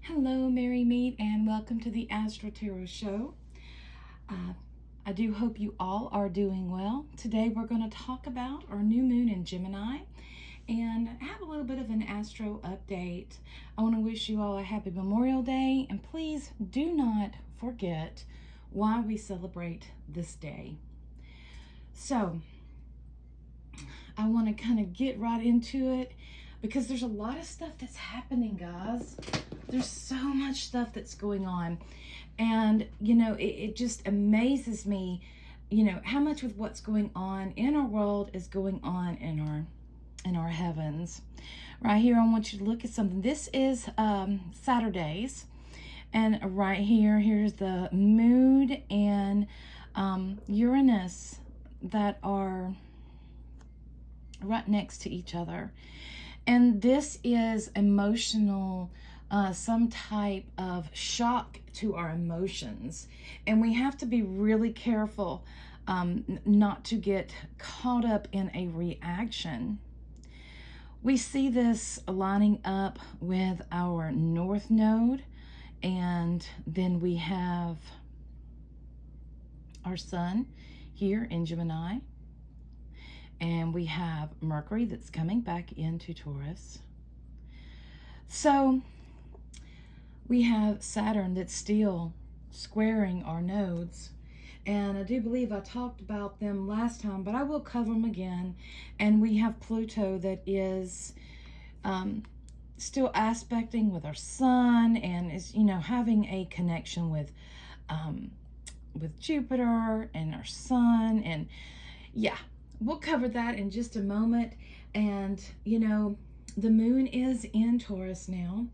Hello, Merry Meet, and welcome to the Astro Tarot Show. I do hope you all are doing well. Today we're going to talk about our new moon in Gemini and have a little bit of an astro update. I want to wish you all a happy Memorial Day, and please do not forget why we celebrate this day. So, I want to kind of get right into it because there's a lot of stuff that's happening, guys. There's so much stuff that's going on. And, it just amazes me, how much with what's going on in our world is going on in our heavens. Right here, I want you to look at something. This is Saturdays. And right here, here's the Moon and Uranus that are right next to each other. And this is emotional, some type of shock to our emotions. And we have to be really careful not to get caught up in a reaction. We see this lining up with our North Node, and then we have our Sun here in Gemini. And we have Mercury that's coming back into Taurus. So we have Saturn that's still squaring our nodes. And I do believe I talked about them last time, but I will cover them again. And we have Pluto that is still aspecting with our Sun and is, having a connection with Jupiter and our Sun. And yeah. We'll cover that in just a moment. And, the moon is in Taurus now.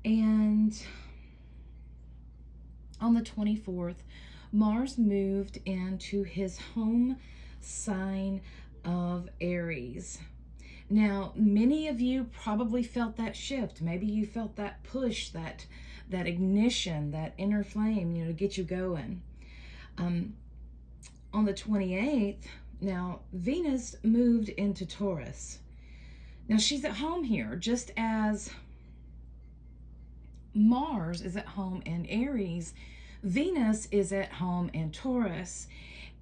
And on the 24th, Mars moved into his home sign of Aries. Now, many of you probably felt that shift. Maybe you felt that push, that ignition, that inner flame, to get you going. On the 28th, now, Venus moved into Taurus. Now, she's at home here, just as Mars is at home in Aries. Venus is at home in Taurus.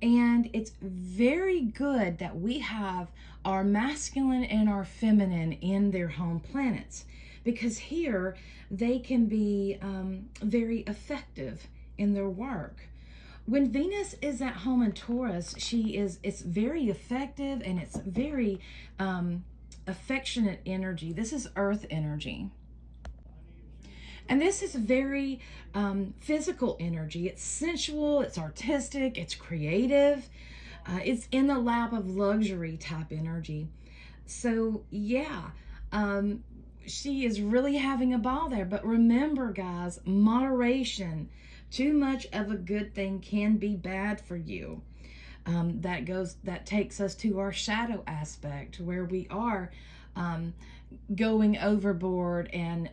And it's very good that we have our masculine and our feminine in their home planets, because here they can be very effective in their work. When Venus is at home in Taurus, it's very effective, and it's very affectionate energy. This is earth energy. And this is very physical energy. It's sensual, it's artistic, it's creative. It's in the lap of luxury type energy. So yeah, she is really having a ball there. But remember, guys, moderation. Too much of a good thing can be bad for you. That takes us to our shadow aspect, where we are going overboard and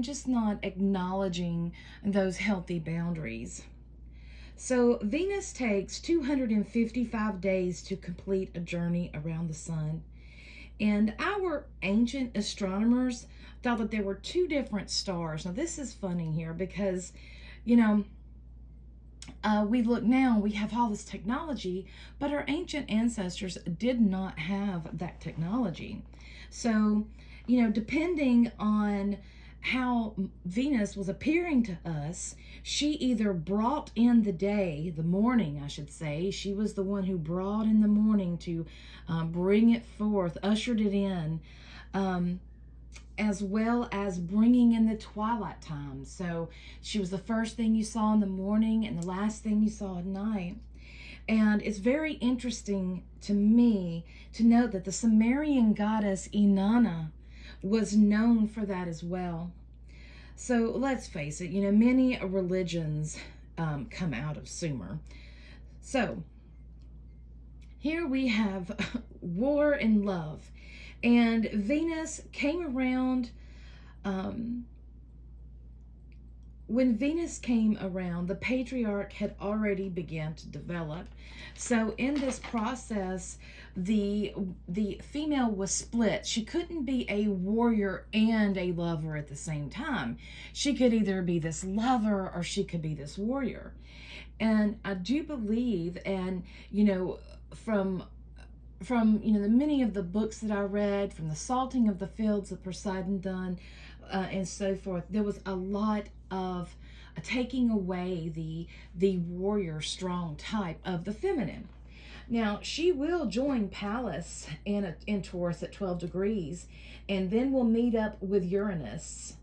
just not acknowledging those healthy boundaries. So Venus takes 255 days to complete a journey around the sun. And our ancient astronomers thought that there were two different stars. Now, this is funny here because, we look now, we have all this technology, but our ancient ancestors did not have that technology. So, depending on how Venus was appearing to us, she either brought in the morning, I should say. She was the one who brought in the morning to bring it forth, ushered it in, as well as bringing in the twilight time. So she was the first thing you saw in the morning and the last thing you saw at night. And it's very interesting to me to note that the Sumerian goddess Inanna was known for that as well. So let's face it, many religions come out of Sumer. So here we have war and love. And Venus came around when Venus came around, the patriarch had already began to develop. So in this process, the female was split. She couldn't be a warrior and a lover at the same time. She could either be this lover or she could be this warrior. And I do believe, and from the many of the books that I read, from the salting of the fields of Poseidon done, and so forth, there was a lot of taking away the warrior strong type of the feminine. Now she will join Pallas in Taurus at 12 degrees, and then we'll meet up with Uranus,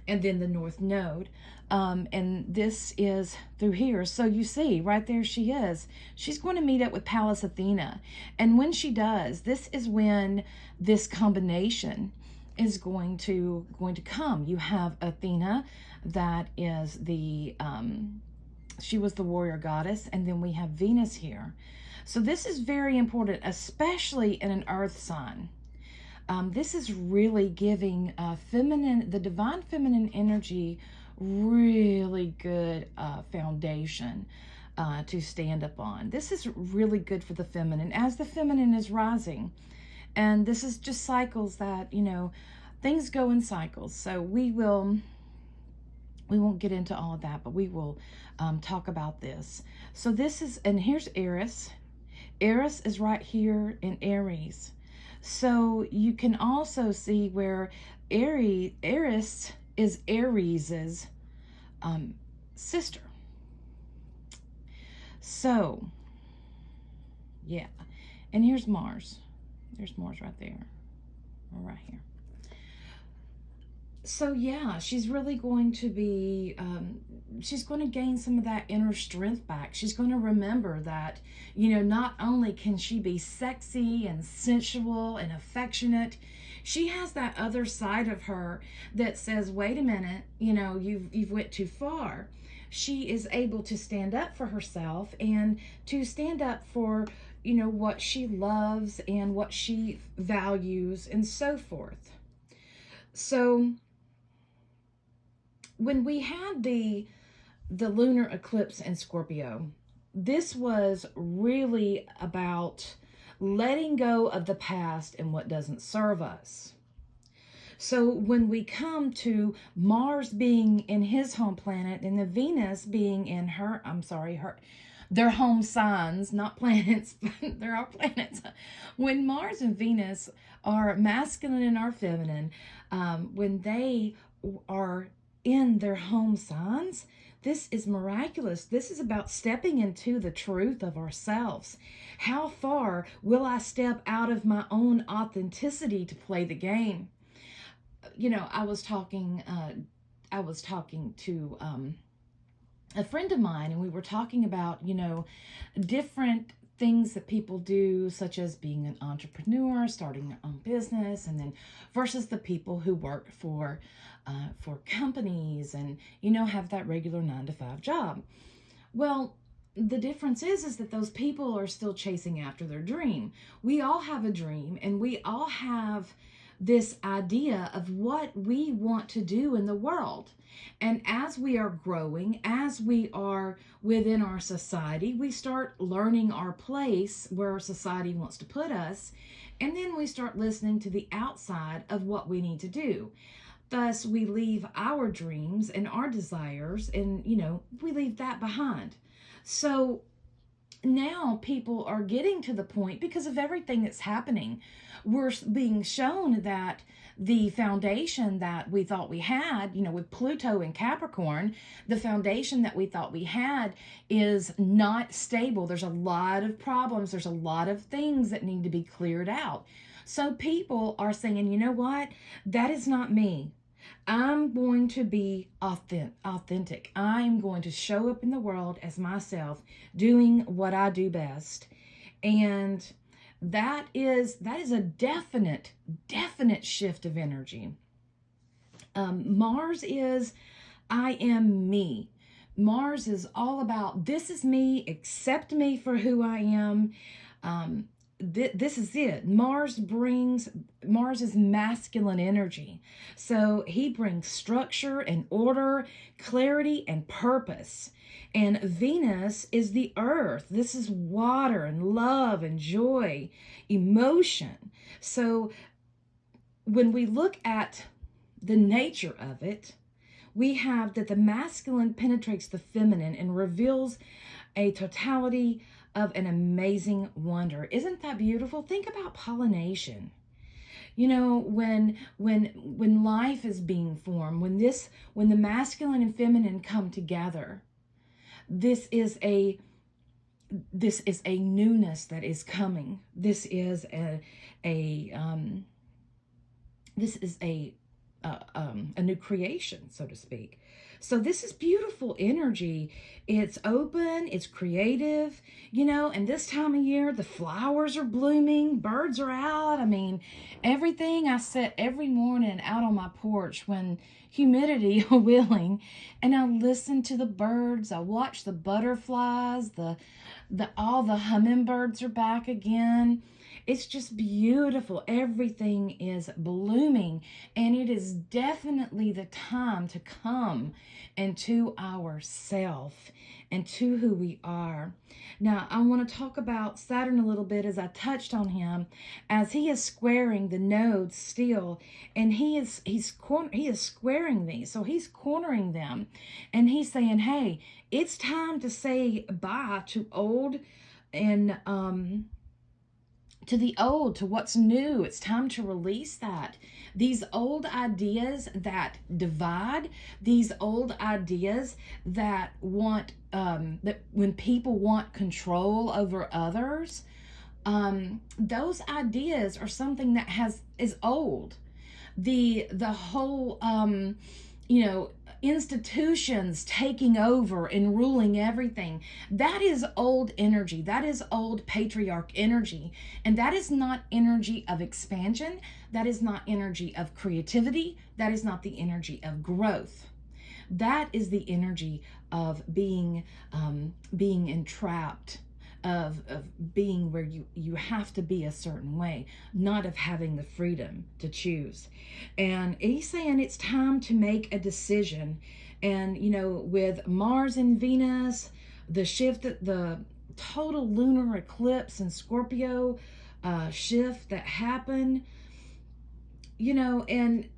and then the North Node. And this is through here. So you see, right there she is. She's going to meet up with Pallas Athena. And when she does, this is when this combination is going to come. You have Athena, that is she was the warrior goddess, and then we have Venus here. So this is very important, especially in an earth sign. This is really giving the divine feminine energy really good foundation to stand up on. This is really good for the feminine as the feminine is rising. And this is just cycles that, things go in cycles. So we won't get into all of that, but we will talk about this. So this is, and here's Eris. Eris is right here in Aries. So you can also see where Eris is Ares's sister. So, yeah. And here's Mars. There's Mars right there. Or right here. So, yeah, she's really going to be, she's going to gain some of that inner strength back. She's going to remember that, not only can she be sexy and sensual and affectionate, she has that other side of her that says, wait a minute, you've went too far. She is able to stand up for herself and to stand up for, what she loves and what she values and so forth. So when we had the lunar eclipse in Scorpio, this was really about letting go of the past and what doesn't serve us. So when we come to Mars being in his home planet and the Venus being in their home signs, not planets, but they're our planets. When Mars and Venus are masculine and are feminine, when they are in their home signs, this is miraculous. This is about stepping into the truth of ourselves. How far will I step out of my own authenticity to play the game? I was talking to a friend of mine, and we were talking about, different things that people do, such as being an entrepreneur, starting their own business, and then versus the people who work for companies and, have that regular 9-to-5 job. Well, the difference is that those people are still chasing after their dream. We all have a dream, and we all have this idea of what we want to do in the world. And as we are growing, as we are within our society, we start learning our place where society wants to put us. And then we start listening to the outside of what we need to do. Thus, we leave our dreams and our desires, and, we leave that behind. So now people are getting to the point, because of everything that's happening, we're being shown that the foundation that we thought we had, with Pluto and Capricorn, the foundation that we thought we had is not stable. There's a lot of problems. There's a lot of things that need to be cleared out. So people are saying, you know what? That is not me. I'm going to be authentic. I'm going to show up in the world as myself, doing what I do best. And that is a definite shift of energy. Mars is, I am me. Mars is all about, this is me, accept me for who I am. this is it. Mars is masculine energy. So he brings structure and order, clarity and purpose. And Venus is the earth. This is water and love and joy, emotion. So when we look at the nature of it, we have that the masculine penetrates the feminine and reveals a totality of an amazing wonder. Isn't that beautiful? Think about pollination. You know, when life is being formed, when the masculine and feminine come together, this is a newness that is coming. This is a new creation, so to speak. So this is beautiful energy. It's open, it's creative, you know, and this time of year, the flowers are blooming, birds are out. I mean, everything. I sit every morning out on my porch when humidity willing, and I listen to the birds. I watch the butterflies, all the hummingbirds are back again. It's just beautiful. Everything is blooming, and it is definitely the time to come into ourself and to who we are. Now, I want to talk about Saturn a little bit, as I touched on him, as he is squaring the nodes still, and he is squaring these, so he's cornering them, and he's saying, hey, it's time to say bye to old and to what's new. It's time to release that. These old ideas that divide, these old ideas that want, that when people want control over others, those ideas are something that is old. The whole, institutions taking over and ruling everything, that is old energy. That is old patriarch energy. And that is not energy of expansion. That is not energy of creativity. That is not the energy of growth. That is the energy of being entrapped, of being where you have to be a certain way, not of having the freedom to choose. And he's saying it's time to make a decision. And, with Mars and Venus, the shift, the total lunar eclipse in Scorpio shift that happened, and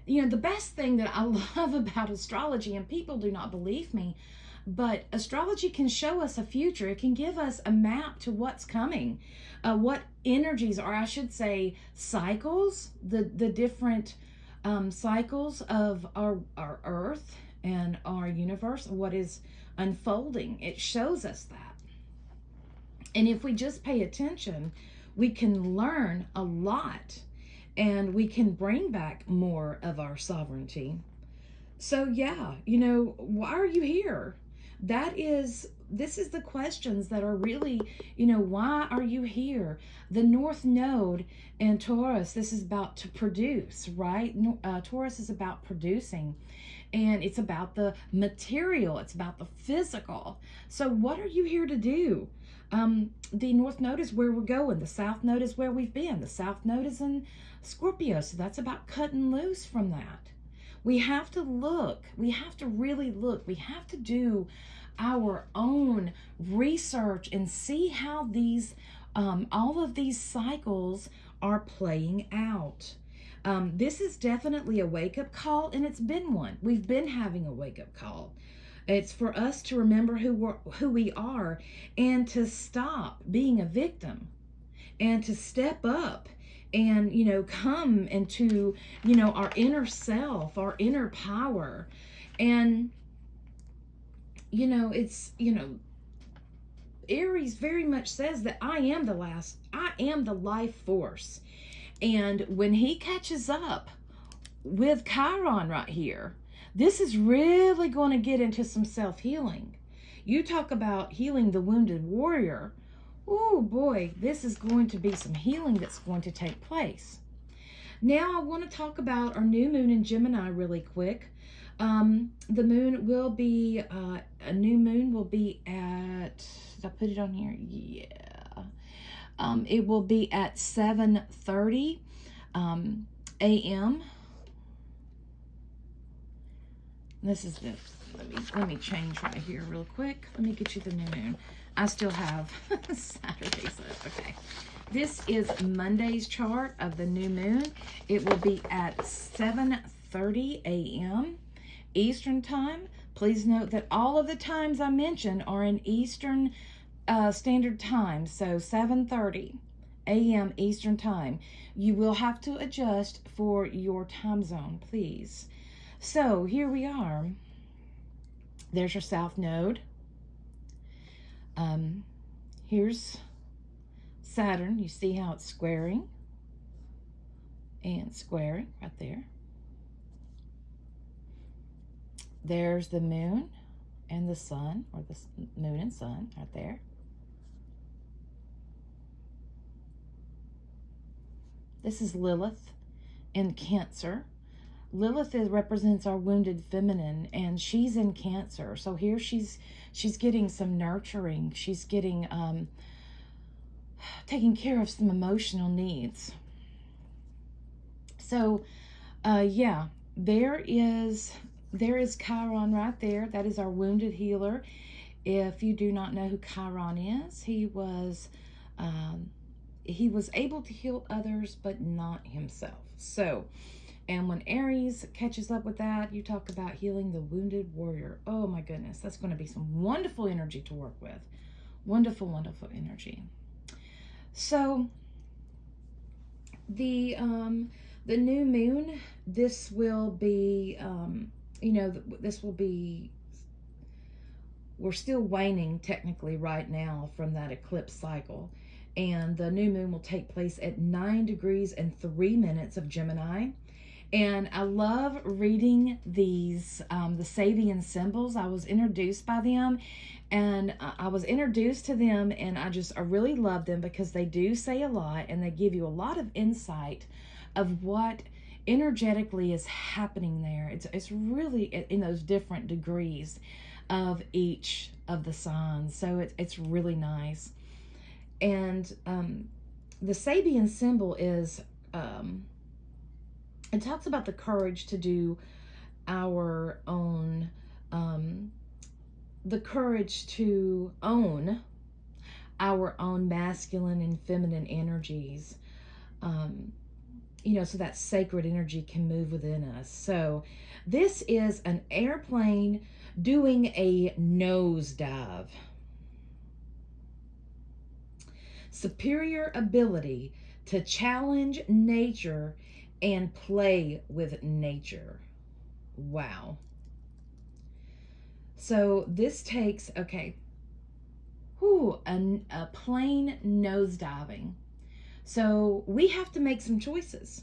the best thing that I love about astrology, and people do not believe me, but astrology can show us a future. It can give us a map to what's coming, what energies, or I should say cycles, the different cycles of our earth and our universe, what is unfolding. It shows us that. And if we just pay attention, we can learn a lot, and we can bring back more of our sovereignty. So yeah, why are you here? This is the questions that are really, why are you here? The North Node in Taurus, this is about to produce, right? Taurus is about producing, and it's about the material. It's about the physical. So what are you here to do? The North Node is where we're going. The South Node is where we've been. The South Node is in Scorpio. So that's about cutting loose from that. We have to look. We have to really look. We have to do our own research and see how these, all of these cycles are playing out. This is definitely a wake-up call, and it's been one. We've been having a wake-up call. It's for us to remember who we are, and to stop being a victim, and to step up and, come into, our inner self, our inner power. And, it's, Aries very much says that I am the life force. And when he catches up with Chiron right here, this is really going to get into some self-healing. You talk about healing the wounded warrior. Oh boy, this is going to be some healing that's going to take place. Now I want to talk about our new moon in Gemini really quick. The moon will be, a new moon will be at, did I put it on here? Yeah. It will be at 7:30 a.m. This is the, let me change right here real quick. Let me get you the new moon. I still have Saturday's up. Okay. This is Monday's chart of the new moon. It will be at 7:30 a.m. Eastern time. Please note that all of the times I mentioned are in Eastern Standard Time, so 7:30 a.m. Eastern Time. You will have to adjust for your time zone, please. So here we are. There's your South Node. Here's Saturn. You see how it's squaring and squaring right there. There's the moon and the sun, or the moon and sun right there. This is Lilith in Cancer. Lilith represents our wounded feminine, and she's in Cancer. So here she's getting some nurturing. She's getting taking care of some emotional needs. So yeah, there is Chiron right there. That is our wounded healer. If you do not know who Chiron is, he was able to heal others, but not himself. So, and when Aries catches up with that, you talk about healing the wounded warrior. Oh my goodness, that's going to be some wonderful energy to work with. Wonderful, wonderful energy. So, the new moon, this will be, this will be, we're still waning technically right now from that eclipse cycle. And the new moon will take place at 9 degrees and 3 minutes of Gemini. And I love reading these, the Sabian symbols. I was introduced by them, and I was introduced to them, and I really love them because they do say a lot, and they give you a lot of insight of what energetically is happening there. It's really in those different degrees of each of the signs. So it's really nice. And the Sabian symbol is, it talks about the courage to do our own, the courage to own our own masculine and feminine energies. So that sacred energy can move within us. So this is an airplane doing a nosedive. Superior ability to challenge nature and play with nature. Wow. So this takes, a plane nosediving. So we have to make some choices.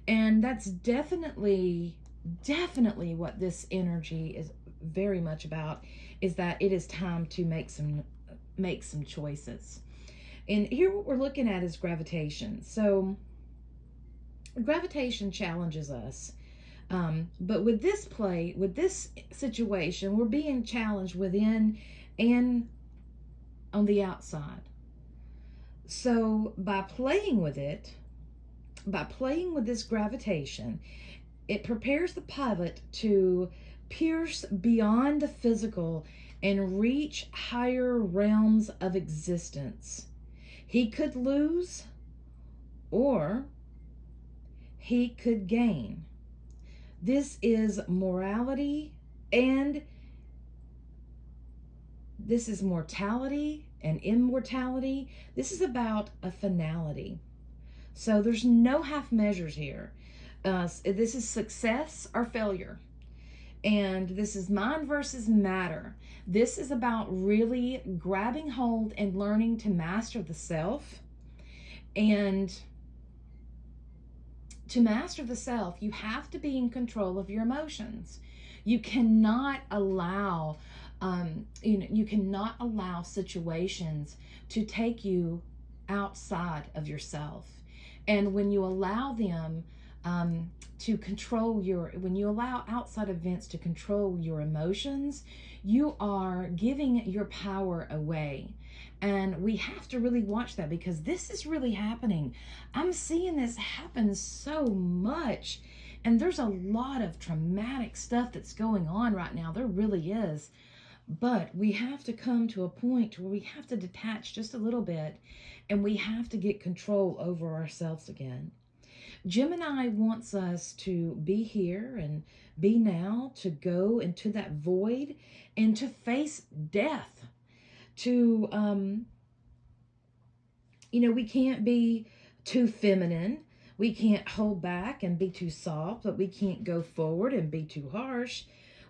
And that's definitely what this energy is very much about, is that it is time to make some choices. And here what we're looking at is gravitation. So gravitation challenges us. But with this situation, we're being challenged within and on the outside. So by playing with this gravitation, it prepares the pilot to pierce beyond the physical and reach higher realms of existence. He could lose, or he could gain. This is morality, and this is mortality and immortality. This is about a finality. So there's no half measures here. This is success or failure. And this is mind versus matter. This is about really grabbing hold and learning to master the self. And to master the self, you have to be in control of your emotions. You cannot allow, you cannot allow situations to take you outside of yourself. And when you allow them to control when you allow outside events to control your emotions, you are giving your power away. And we have to really watch that, because this is really happening. I'm seeing this happen so much. And there's a lot of traumatic stuff that's going on right now. There really is. But we have to come to a point where we have to detach just a little bit, and we have to get control over ourselves again. Gemini wants us to be here and be now, to go into that void and to face death. To, we can't be too feminine. We can't hold back and be too soft, but we can't go forward and be too harsh.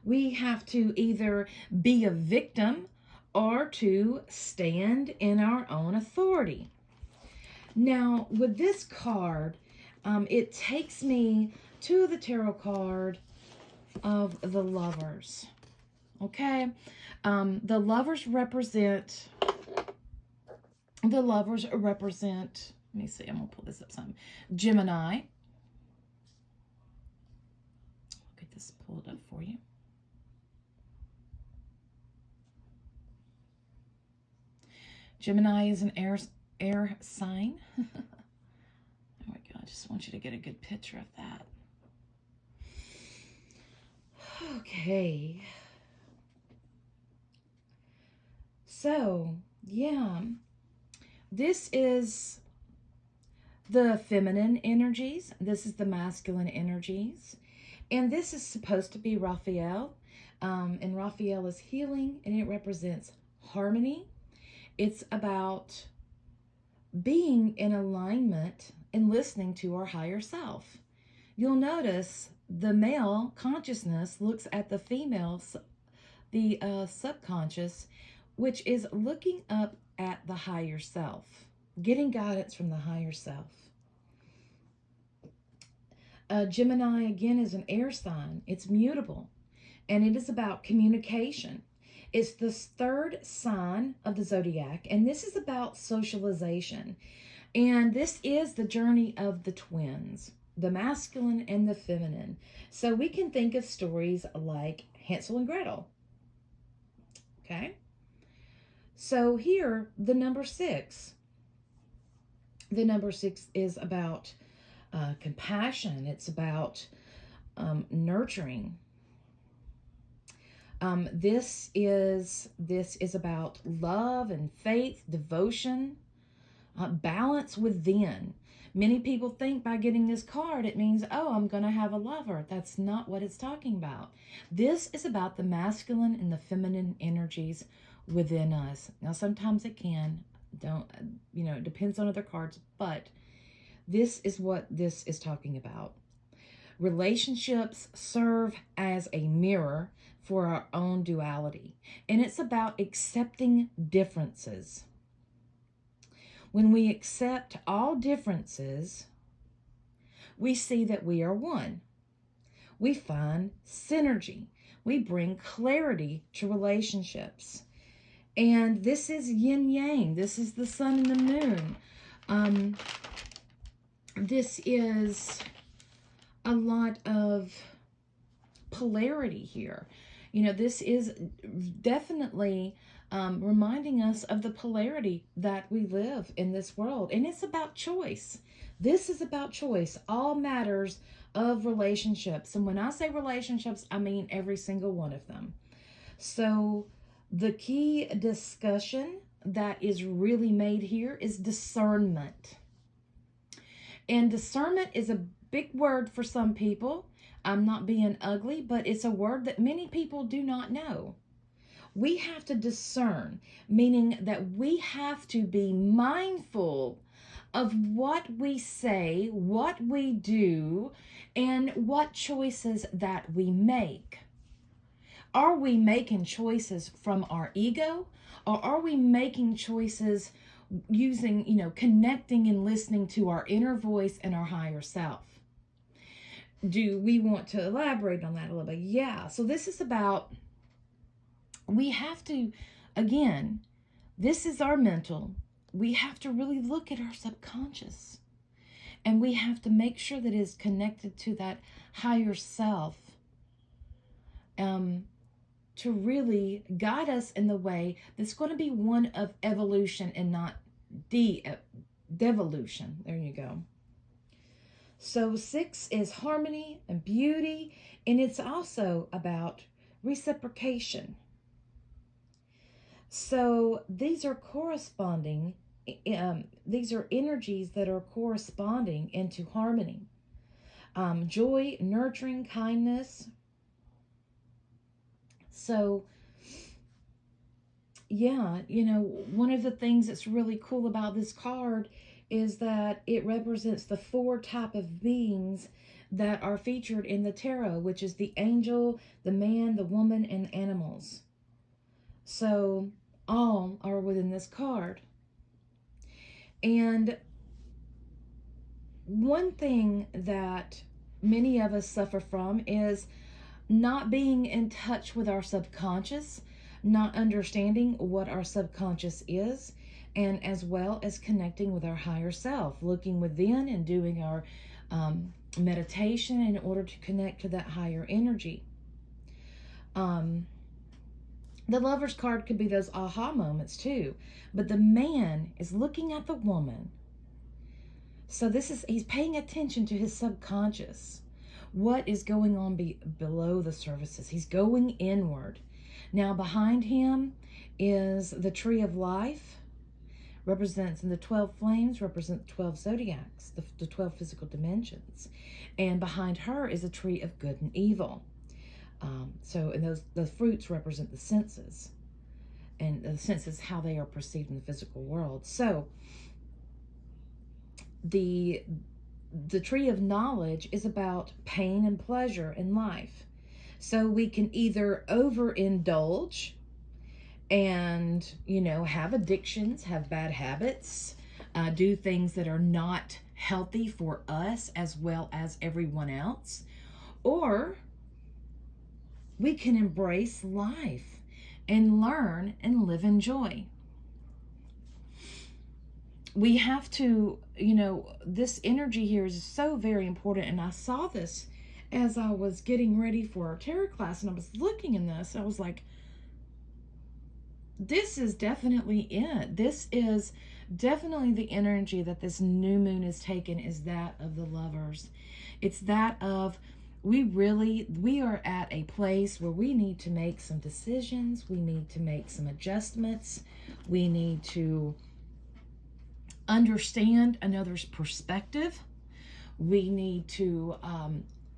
We have to either be a victim or to stand in our own authority. Now, with this card, it takes me to the tarot card of the Lovers. Okay? The Lovers represent, let me see, I'm going to pull this up some. Gemini. I'll get this pulled up for you. Gemini is an air sign. There we go. I just want you to get a good picture of that. Okay. So, yeah. This is the feminine energies. This is the masculine energies. And this is supposed to be Raphael. And Raphael is healing, and it represents harmony. It's about being in alignment and listening to our higher self. You'll notice the male consciousness looks at the female, the subconscious, which is looking up at the higher self, getting guidance from the higher self. Gemini, again, is an air sign. It's mutable, and it is about communication. It's the third sign of the zodiac, and this is about socialization. And this is the journey of the twins, the masculine and the feminine. So we can think of stories like Hansel and Gretel. Okay? So here, the number 6. The number 6 is about compassion. It's about nurturing. This is about love and faith, devotion, balance within. Many people think by getting this card, it means, oh, I'm going to have a lover. That's not what it's talking about. This is about the masculine and the feminine energies within us. Now, sometimes it can, it depends on other cards, but this is what this is talking about. Relationships serve as a mirror for our own duality, and it's about accepting differences. When we accept all differences, we see that we are one. We find synergy. We bring clarity to relationships. And this is yin yang. This is the sun and the moon. This is a lot of polarity here. This is definitely reminding us of the polarity that we live in this world. And it's about choice. This is about choice. All matters of relationships. And when I say relationships, I mean every single one of them. So the key discussion that is really made here is discernment. And discernment is a big word for some people. I'm not being ugly, but it's a word that many people do not know. We have to discern, meaning that we have to be mindful of what we say, what we do, and what choices that we make. Are we making choices from our ego, or are we making choices using, connecting and listening to our inner voice and our higher self? Do we want to elaborate on that a little bit? Yeah. So this is about, we have to, again, this is our mental. We have to really look at our subconscious. And we have to make sure that it is connected to that higher self. to really guide us in the way that's going to be one of evolution and not devolution. There you go. So 6 is harmony and beauty, and it's also about reciprocation. So these are corresponding, these are energies that are corresponding into harmony. Joy, nurturing, kindness. So, yeah, one of the things that's really cool about this card is that it represents the 4 type of beings that are featured in the tarot, which is the angel, the man, the woman, and animals. So all are within this card. And one thing that many of us suffer from is not being in touch with our subconscious, not understanding what our subconscious is, and as well as connecting with our higher self, looking within and doing our meditation in order to connect to that higher energy. The Lover's card could be those aha moments too, but the man is looking at the woman. So he's paying attention to his subconscious. What is going on below the surfaces? He's going inward. Now behind him is the tree of life, represents, and the 12 flames represent the 12 zodiacs, the 12 physical dimensions. And behind her is a tree of good and evil. And those fruits represent the senses, and the senses, how they are perceived in the physical world. So the tree of knowledge is about pain and pleasure in life. So we can either overindulge and, have addictions, have bad habits, do things that are not healthy for us as well as everyone else, or we can embrace life and learn and live in joy. We have to, this energy here is so very important. And I saw this as I was getting ready for our tarot class, and I was looking in this. I was like, this is definitely it. This is definitely the energy that this new moon is taken, is that of the Lovers. It's that of, we are at a place where we need to make some decisions. We need to make some adjustments. We need to understand another's perspective. We need to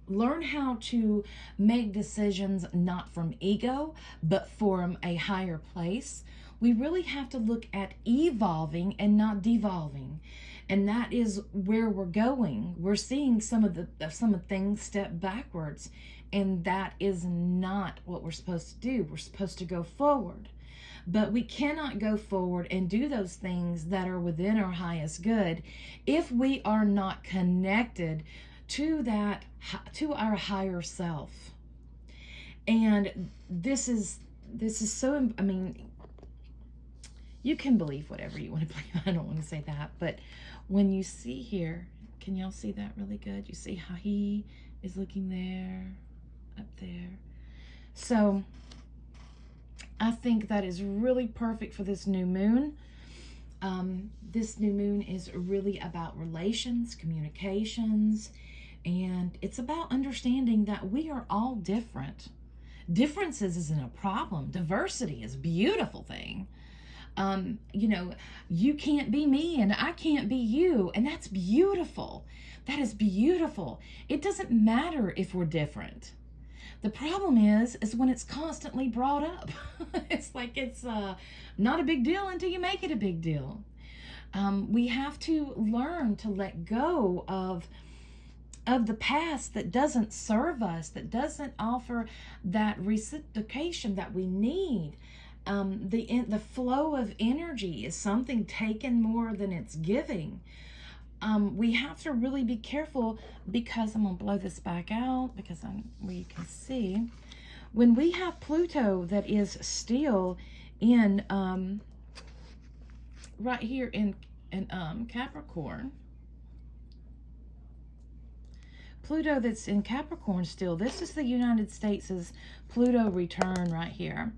learn how to make decisions not from ego, but from a higher place. We really have to look at evolving and not devolving. And that is where we're going. We're seeing some of things step backwards, and that is not what we're supposed to do. We're supposed to go forward. But we cannot go forward and do those things that are within our highest good if we are not connected to our higher self. And this is so, you can believe whatever you want to believe. I don't want to say that, but when you see here, can y'all see that really good? You see how he is looking there, up there. So I think that is really perfect for this new moon. This new moon is really about relations, communications, and it's about understanding that we are all different. Differences isn't a problem. Diversity is a beautiful thing. You can't be me and I can't be you, and that's beautiful. That is beautiful. It doesn't matter if we're different. The problem is when it's constantly brought up. It's like it's not a big deal until you make it a big deal. We have to learn to let go of the past that doesn't serve us, that doesn't offer that reciprocation that we need. The flow of energy is something taken more than it's giving. We have to really be careful, because I'm going to blow this back out because where you can see, when we have Pluto that is still in right here in Capricorn, Pluto that's in Capricorn still. This is the United States' Pluto return right here.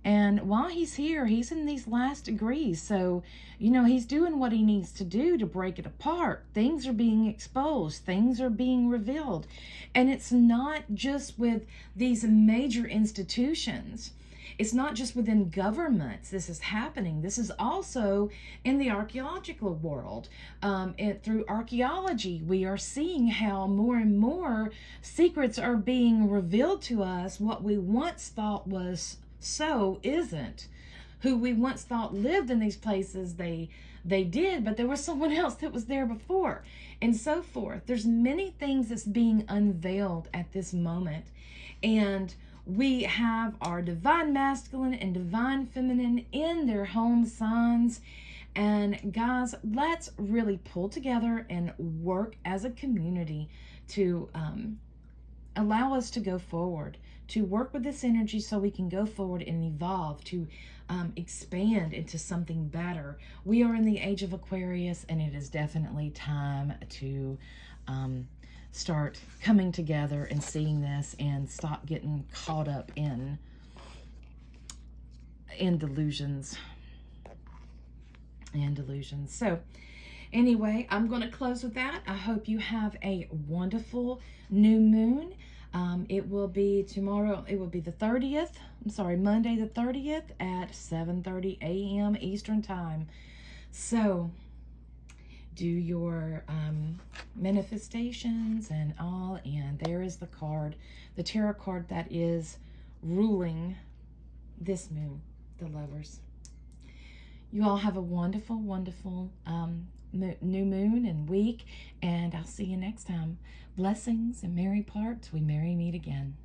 And while he's here, he's in these last degrees. So, you know, he's doing what he needs to do to break it apart. Things are being exposed. Things are being revealed. And it's not just with these major institutions. It's not just within governments this is happening. This is also in the archaeological world. Through archaeology, we are seeing how more and more secrets are being revealed to us. What we once thought was so isn't. Who we once thought lived in these places, they did, but there was someone else that was there before, and so forth. There's many things that's being unveiled at this moment, and we have our divine masculine and divine feminine in their home signs. And guys, let's really pull together and work as a community to allow us to go forward, to work with this energy so we can go forward and evolve, to expand into something better. We are in the age of Aquarius, and it is definitely time to start coming together and seeing this and stop getting caught up in delusions and delusions. So anyway, I'm going to close with that. I hope you have a wonderful new moon. It will be tomorrow. It will be the 30th. I'm sorry, Monday the 30th at 7:30 a.m. Eastern Time. So do your manifestations and all. And there is the card, the tarot card that is ruling this moon, the Lovers. You all have a wonderful, wonderful new moon and week, and I'll see you next time. Blessings and merry parts. We merry meet again.